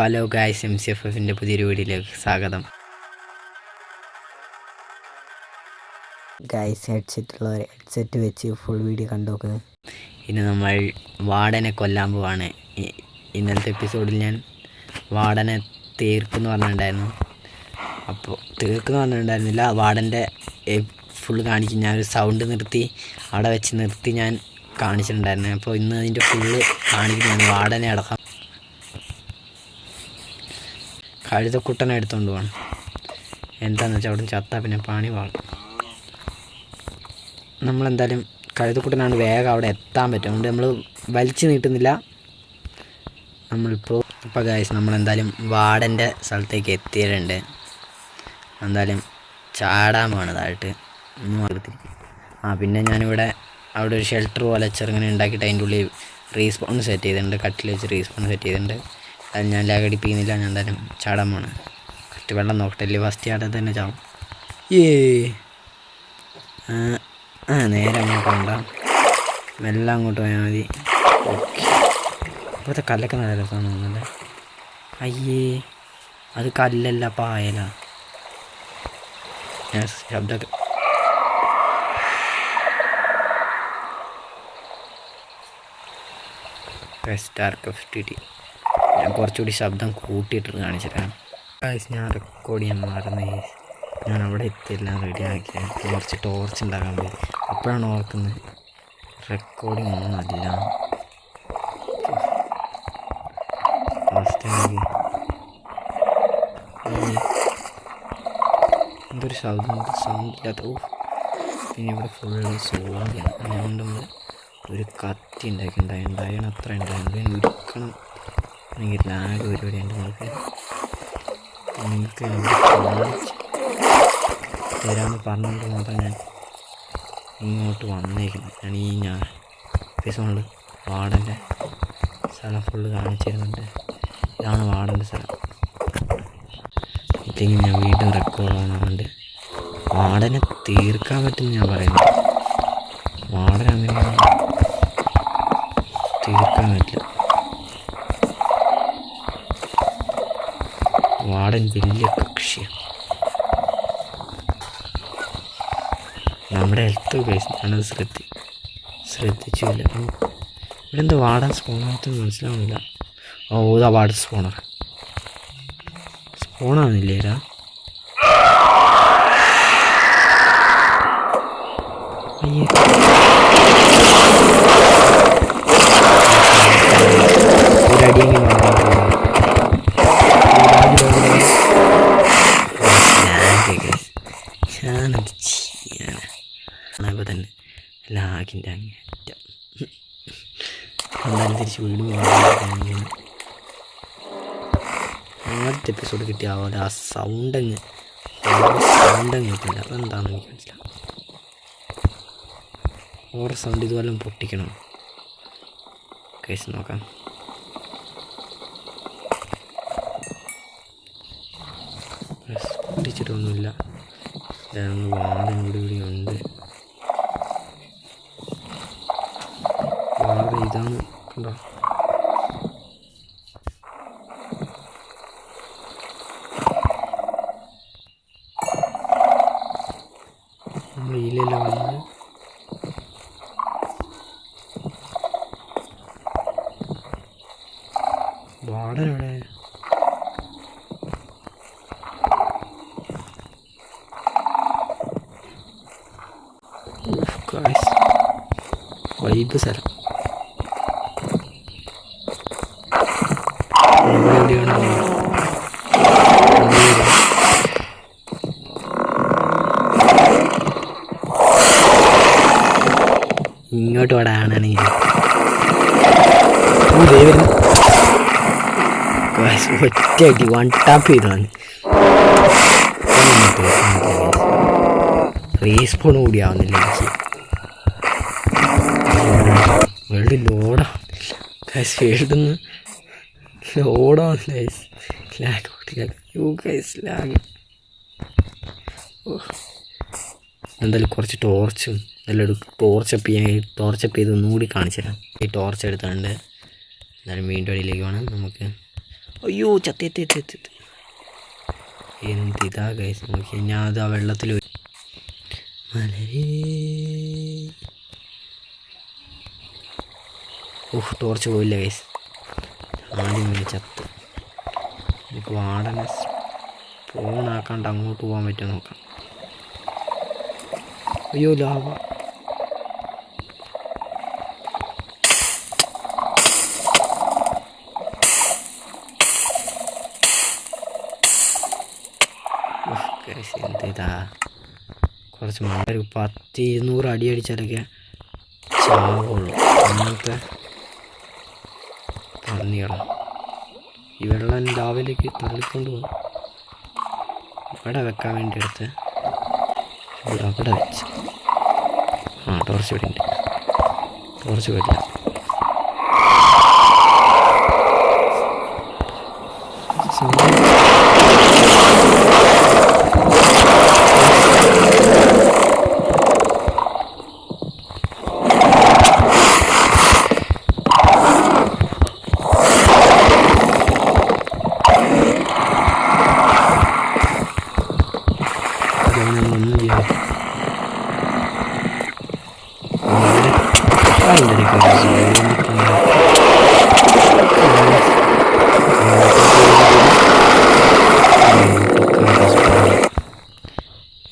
Hello guys, MCFFൻ്റെ പുതിയൊരു വീഡിയോയിലേക്ക് സ്വാഗതം. ഗായ്സ്, ഹെഡ്സെറ്റ് വെച്ച് ഫുൾ വീഡിയോ കണ്ടോക്ക്. ഇന്ന് നമ്മൾ വാർഡനെ കൊല്ലാൻ പോവാണ്. ഇന്നലത്തെ എപ്പിസോഡിൽ ഞാൻ വാർഡനെ തീർക്കുമെന്ന് പറഞ്ഞിട്ടുണ്ടായിരുന്നു. അപ്പോൾ തീർക്കുമെന്ന് പറഞ്ഞിട്ടുണ്ടായിരുന്നില്ല, വാർഡൻ്റെ ഫുൾ കാണിക്കും. ഞാനൊരു സൗണ്ട് നിർത്തി അവിടെ വെച്ച് നിർത്തി ഞാൻ കാണിച്ചിട്ടുണ്ടായിരുന്നു. അപ്പോൾ ഇന്ന് അതിൻ്റെ ഫുള്ള് കാണിക്കുന്നതാണ്. വാർഡനെ അടക്കം കഴുതക്കുട്ടനെ എടുത്തുകൊണ്ട് പോകണം. എന്താണെന്ന് വെച്ചാൽ അവിടെ ചത്താൽ പിന്നെ പണി പാടും. നമ്മളെന്തായാലും കഴുതക്കുട്ടനാണ് വേഗം അവിടെ എത്താൻ പറ്റും. അതുകൊണ്ട് നമ്മൾ വലിച്ചു നീട്ടുന്നില്ല. നമ്മളിപ്പോൾ ഗായ്സ് നമ്മളെന്തായാലും വാർഡൻ്റെ സ്ഥലത്തേക്ക് എത്തിയിട്ടുണ്ട്. എന്തായാലും ചാടാൻ പോകണതായിട്ട് പിന്നെ ഞാനിവിടെ അവിടെ ഒരു ഷെൽട്ടർ പോലെ ചെറുങ്ങനെ ഉണ്ടാക്കിയിട്ട് അതിൻ്റെ ഉള്ളിൽ റീസ്പോൺ സെറ്റ് ചെയ്തിട്ടുണ്ട്. കട്ടിൽ വെച്ച് റീസ്പോൺ സെറ്റ് ചെയ്തിട്ടുണ്ട്. അത് ഞാൻ ലാഗടിപ്പിക്കുന്നില്ല. ഞാൻ എന്തായാലും ചാടാൻ പോണ്. ഫസ്റ്റ് വെള്ളം നോക്കട്ടെ, ഇല്ലേ ഫസ്റ്റ് ചാടാൻ തന്നെ ചാവും. നേരെ അങ്ങോട്ട് വേണ്ട, മെല്ലെ അങ്ങോട്ട് പോയാൽ മതി. ഓക്കെ, ഇപ്പോഴത്തെ കല്ലൊക്കെ നല്ല രസമാണ് തോന്നുന്നല്ലേ. അയ്യേ, അത് കല്ലല്ല, പായല. ശബ്ദമൊക്കെ StarCraft. ഞാൻ കുറച്ചുകൂടി ശബ്ദം കൂട്ടിയിട്ട് കാണിച്ചിട്ടാണ്. ഞാൻ റെക്കോർഡ് ചെയ്യാൻ മറന്നു. ഞാൻ അവിടെ എത്തിയെല്ലാം റെഡിയാക്കി കുറച്ച് ടോർച്ച് ഉണ്ടാക്കാൻ പോയി. അപ്പോഴാണ് ഓർക്കുന്നത് റെക്കോർഡിങ് ഒന്നുമല്ല. എന്തൊരു സൗണ്ട് ഇല്ലാത്ത. പിന്നെ ഇവിടെ ഫുള്ള് സോഡിയാണ്. അതുകൊണ്ട് നമ്മൾ ഒരു കത്തി ഉണ്ടാക്കിയിട്ടുണ്ടായിരുന്നു. അത്ര ഉണ്ടായിരുന്നു. ഉരുക്കണം. ഭയങ്കര ലാഗ് പരിപാടിയുണ്ട്. നിങ്ങൾക്ക് തരാമെന്ന് പറഞ്ഞുകൊണ്ട് മാത്രം ഞാൻ ഇങ്ങോട്ട് വന്നേക്കുന്നത്. ഞാൻ എപ്പിസോഡിൽ വാർഡൻ്റെ സ്ഥലം ഫുള്ള് കാണിച്ചിരുന്നുണ്ട്. ഇതാണ് വാർഡൻ്റെ സ്ഥലം. ഇല്ലെങ്കിൽ ഞാൻ വീണ്ടും റെക്കോർഡ് ആവുന്നുണ്ട്. വാർഡനെ തീർക്കാൻ പറ്റുമെന്ന് ഞാൻ പറയുന്നു. വാർഡൻ അങ്ങനെ തീർക്കാൻ പറ്റില്ല. വാർഡൻ വലിയ കക്ഷിയാണ്. നമ്മുടെ ഹെൽത്ത് കേസ് ഞാനത് ശ്രദ്ധിച്ചില്ല. ഇവിടെ എന്താ വാർഡൻ സ്പോണാകത്തെന്ന് മനസ്സിലാവുന്നില്ല. ഇതാ വാർഡൻ സ്പോണാവുന്നില്ലേരാ. ഒരടിയെങ്കിലും ഞാനത് ചെയ്യാനപ്പോൾ തന്നെ ലാഗിൻ്റെ അങ്ങേറ്റം. എന്തായാലും തിരിച്ച് വീട് ആദ്യത്തെ എപ്പിസോഡ് കിട്ടിയ പോലെ ആ സൗണ്ടങ്ങ് കിട്ടില്ല. അതെന്താണെന്ന് എനിക്ക് മനസ്സിലാവും. ഓരോ സൗണ്ട് ഇതുപോലെ പൊട്ടിക്കണം. കേസ് നോക്കാം. പൊട്ടിച്ചിട്ടൊന്നുമില്ല. വാർഡൻ ഇവിടെ ഉണ്ട്. വാർഡൻ ഇതാണ്, കണ്ടോ. നമ്മൾ ഇതിലെല്ലാം വന്ന് വാർഡൻ എവിടെ? വൈബ് സ്ഥലം. ഇങ്ങോട്ട് ഓടാണെങ്കിൽ ഒറ്റയടി 1 ടാപ്പ് ചെയ്താണ്. റീസ്പോൺ കൂടി ആവുന്നില്ല എനിക്ക്. വേൾഡ് ലോഡാവുന്നില്ല. എന്തായാലും കുറച്ച് ടോർച്ചും എല്ലാം ടോർച്ചപ്പ് ചെയ്ത് ഒന്നുകൂടി കാണിച്ചു തരാം. ഈ ടോർച്ച് എടുത്തുകൊണ്ട് എന്തായാലും വീണ്ടും അടിയിലേക്ക് വേണം. നമുക്ക് അയ്യോ ചത്തി എന്തിതാ ഗൈസ് നോക്കി ഞാൻ അത് ആ വെള്ളത്തിൽ മലരേ ഓഹ് ടോർച്ച് പോയില്ല ഗൈസ് ആദ്യം പിന്നെ ചത്ത് എനിക്ക് വാടനെ ഫോണാക്കാണ്ട് അങ്ങോട്ട് പോകാൻ പറ്റുമോ നോക്കാം അയ്യോ ലാഭ എന്തിതാ കുറച്ച് ഒരു 100-200 അടി അടിച്ചാലൊക്കെ ചാവുള്ളൂ അങ്ങനത്തെ പന്നികളാണ് ഈ വെള്ളം ലാവിലേക്ക് തള്ളിക്കൊണ്ട് പോകും ഇവിടെ വെക്കാൻ വേണ്ടി എടുത്ത് അവിടെ വെച്ച് ടോർച്ച് ഇവിടെ ഉണ്ട് ടോർച്ച് വരില്ല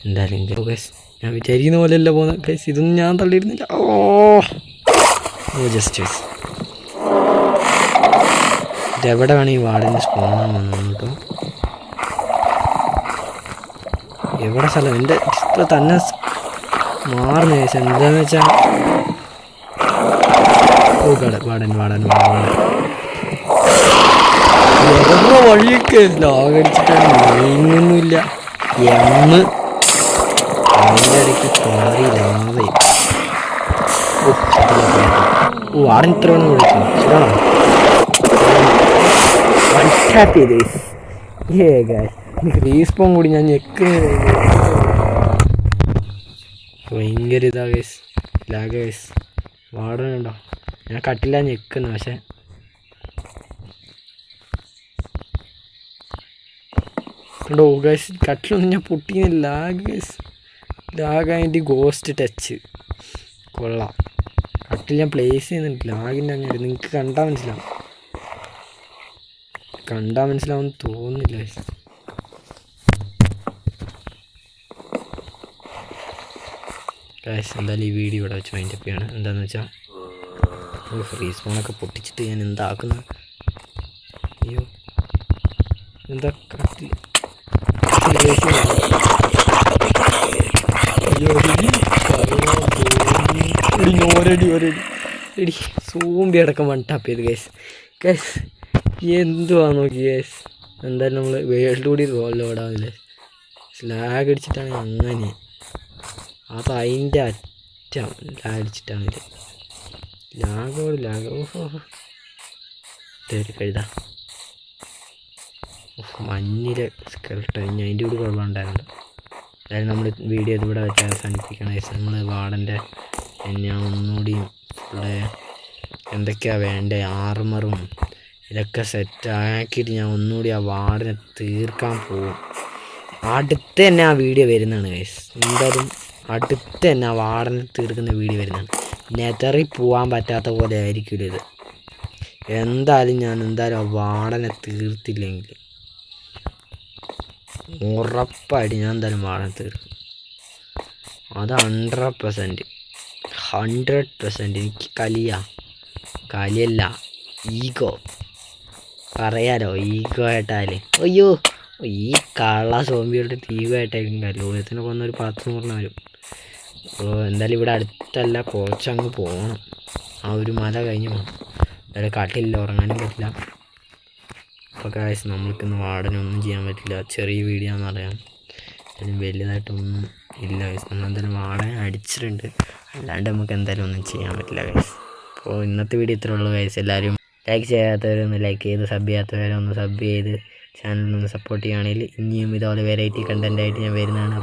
എന്തായാലും ഞാൻ വിചാരിക്കുന്ന പോലെയല്ല പോകുന്നത് ഗൈസ് ഇതൊന്നും ഞാൻ തള്ളിയിരുന്നില്ല ജസ്റ്റ് ഇതെവിടെ വേണം ഈ വാർഡിന് സ്പോണാൻ വന്നു കേട്ടോ എവിടെ സ്ഥലം എൻ്റെ ഇപ്പം തന്നെ മാറുന്ന കേസ് എന്താണെന്ന് വെച്ചാൽ വാടൻ എവിടെ വഴിയൊക്കെ ലാഗടിച്ചിട്ടാണ് നീങ്ങൊന്നുമില്ല അതിൻ്റെ ഇടയ്ക്ക് പാറി ലാവയും വാടൻ ഇത്ര വേണം വിളിക്കും ശരിയാണോ ഹാപ്പി എനിക്ക് റീസ്പോൺ കൂടി ഞാൻ ഞെക്കുന്നത് ഭയങ്കര ഇതാ ഗൈസ് ലാഗ് ഗൈസ് വാടനുണ്ടോ ഞാൻ കട്ടില്ല ഞെക്കുന്നു പക്ഷെ ഉണ്ടോ ഗൈസ് കട്ടിലൊന്നും ഞാൻ പൊട്ടിക്കുന്നില്ല ലാഗ് അതിൻ്റെ ഗോസ്റ്റ് ടച്ച് കൊള്ളാം കട്ടിൽ ഞാൻ പ്ലേസ് ചെയ്യുന്നുണ്ട് ലാഗിൻ്റെ അങ്ങനെ നിങ്ങൾക്ക് കണ്ടാൽ മനസ്സിലാവും തോന്നുന്നില്ല ഗൈസ് എന്തായാലും ഈ വീഡിയോ ഇവിടെ വെച്ച് മൈൻഡപ്പ് ചെയ്യാണ് എന്താണെന്ന് വെച്ചാൽ റീസ്പോണൊക്കെ പൊട്ടിച്ചിട്ട് ഞാൻ എന്താക്കുന്ന അയ്യോ എന്താ കട്ടിൽ എടി സൂമ്പി അടക്കം വൺടാപ്പ് ചെയ്ത് ഗൈസ് എന്തുവാ നോക്കി ഗൈസ് എന്തായാലും നമ്മൾ വേൾഡ് കൂടി ലോഡാവില്ലേ ലാഗ് അടിച്ചിട്ടാണ് അങ്ങനെ അപ്പോൾ അതിൻ്റെ അറ്റം ലാഗടിച്ചിട്ടാണ് ലാഗ് ഓഹോ ഇതൊരു കഴുത മഞ്ഞിലെ സ്കെൽട്ടൺ ഇനി അതിൻ്റെ കൂടി കുഴപ്പമുണ്ടായിരുന്നു അതായത് നമ്മൾ വീഡിയോ ഇതിവിടെ വെച്ച് അവസാനിപ്പിക്കണം നമ്മൾ വാർഡൻ്റെ ഞാൻ ഒന്നുകൂടി ഫുള്ള് എന്തൊക്കെയാണ് വേണ്ടത് ആർമറും ഇതൊക്കെ സെറ്റാക്കിയിട്ട് ഞാൻ ഒന്നുകൂടി ആ വാർഡിനെ തീർക്കാൻ പോകും അടുത്ത് തന്നെ ആ വീഡിയോ വരുന്നതാണ് ഗൈസ് എന്തായാലും അടുത്ത് തന്നെ ആ വാർഡിനെ തീർക്കുന്ന വീഡിയോ വരുന്നതാണ് നെതറി പോകാൻ പറ്റാത്ത പോലെ ആയിരിക്കില്ല ഇത് എന്തായാലും ആ വാർഡിനെ തീർത്തില്ലെങ്കിൽ ഉറപ്പായിട്ട് ഞാൻ എന്തായാലും വാർഡിനെ തീർക്കും അത് 100% എനിക്ക് കലിയല്ല ഈഗോ പറയാലോ ഈഗോ ആയിട്ടാലേ അയ്യോ ഈ കള്ള സോംബിയുടെ ഈഗോ ആയിട്ടായിരിക്കും ലോകത്തിനെ കൊന്നൊരു 10-100 വരും എന്തായാലും ഇവിടെ അടുത്തല്ല കുറച്ചങ്ങ് പോകണം ആ ഒരു മല കഴിഞ്ഞ് പോകണം അവിടെ കാട്ടില്ല ഉറങ്ങാനും പറ്റില്ല അപ്പോൾ ഗൈസ് നമ്മൾക്കിന്ന് വാർഡനൊന്നും ചെയ്യാൻ പറ്റില്ല ചെറിയ വീഡിയോ എന്ന് പറയാം അതിന് വലുതായിട്ടൊന്നും ഇല്ല ഗൈസ് നമ്മളെന്തായാലും വാർഡനെ അടിച്ചിട്ടുണ്ട് അല്ലാണ്ട് നമുക്ക് എന്തായാലും ഒന്നും ചെയ്യാൻ പറ്റില്ല ഗൈസ് അപ്പോൾ ഇന്നത്തെ വീഡിയോ ഇത്രേ ഉള്ളൂ ഗൈസ് എല്ലാവരും ലൈക്ക് ചെയ്യാത്തവരൊന്ന് ലൈക്ക് ചെയ്ത് സബ് ചെയ്യാത്തവരൊന്ന് സബ് ചെയ്ത് ചാനലിനൊന്ന് സപ്പോർട്ട് ചെയ്യുകയാണെങ്കിൽ ഇനിയും ഇതുപോലെ വെറൈറ്റി കണ്ടൻറ്റായിട്ട് ഞാൻ വരുന്നതാണ്